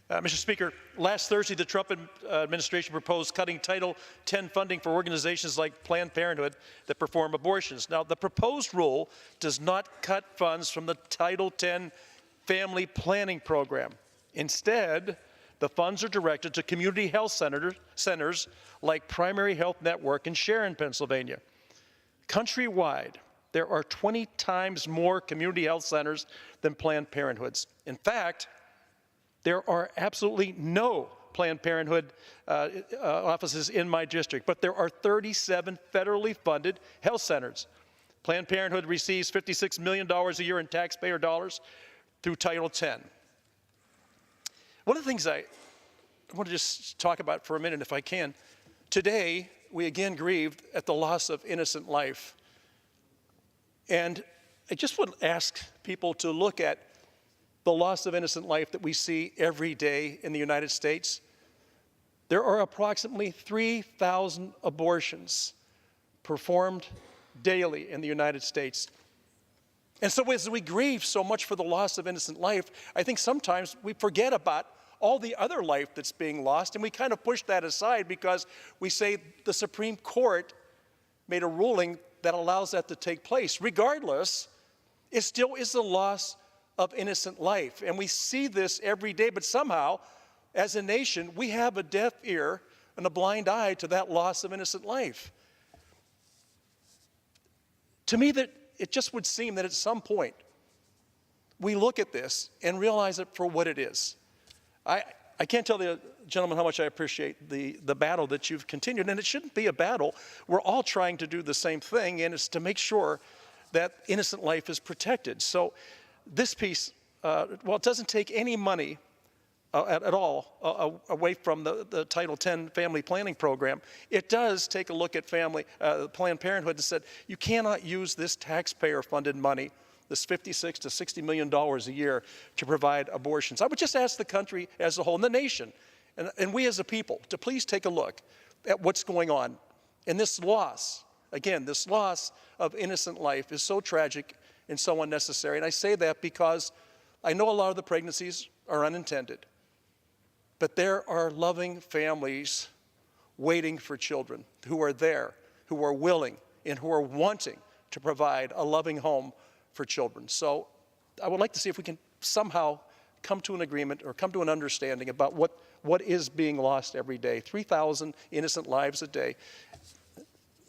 Mr. Speaker, last Thursday, the Trump administration proposed cutting Title X funding for organizations like Planned Parenthood that perform abortions. Now, the proposed rule does not cut funds from the Title X family planning program. Instead, the funds are directed to community health centers like Primary Health Network in Sharon, Pennsylvania. Countrywide, there are 20 times more community health centers than Planned Parenthoods. In fact, there are absolutely no Planned Parenthood offices in my district, but there are 37 federally funded health centers. Planned Parenthood receives $56 million a year in taxpayer dollars through Title X. One of the things I want to just talk about for a minute, if I can, today we again grieved at the loss of innocent life. And I just would ask people to look at the loss of innocent life that we see every day in the United States. There are approximately 3,000 abortions performed daily in the United States. And so as we grieve so much for the loss of innocent life, I think sometimes we forget about all the other life that's being lost, and we kind of push that aside because we say the Supreme Court made a ruling that allows that to take place. Regardless, it still is the loss of innocent life. And we see this every day, but somehow, as a nation, we have a deaf ear and a blind eye to that loss of innocent life. To me, that it just would seem that at some point, we look at this and realize it for what it is. I can't tell the gentleman how much I appreciate the battle that you've continued, and it shouldn't be a battle. We're all trying to do the same thing, and it's to make sure that innocent life is protected. So this piece, well, it doesn't take any money at all away from the Title X family planning program. It does take a look at Planned Parenthood and said, you cannot use this taxpayer-funded money, this $56 to $60 million a year, to provide abortions. I would just ask the country as a whole and the nation, and we as a people, to please take a look at what's going on. And this loss, again, this loss of innocent life is so tragic and so unnecessary. And I say that because I know a lot of the pregnancies are unintended, but there are loving families waiting for children who are there, who are willing, and who are wanting to provide a loving home for children. So I would like to see if we can somehow come to an agreement or come to an understanding about what is being lost every day. 3,000 innocent lives a day.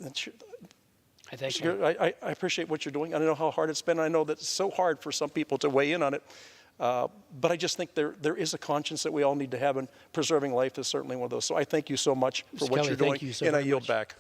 I thank you. I appreciate what you're doing. I know how hard it's been. I know that it's so hard for some people to weigh in on it. But I just think there is a conscience that we all need to have, and preserving life is certainly one of those. So I thank you so much for what you're doing, and I yield back.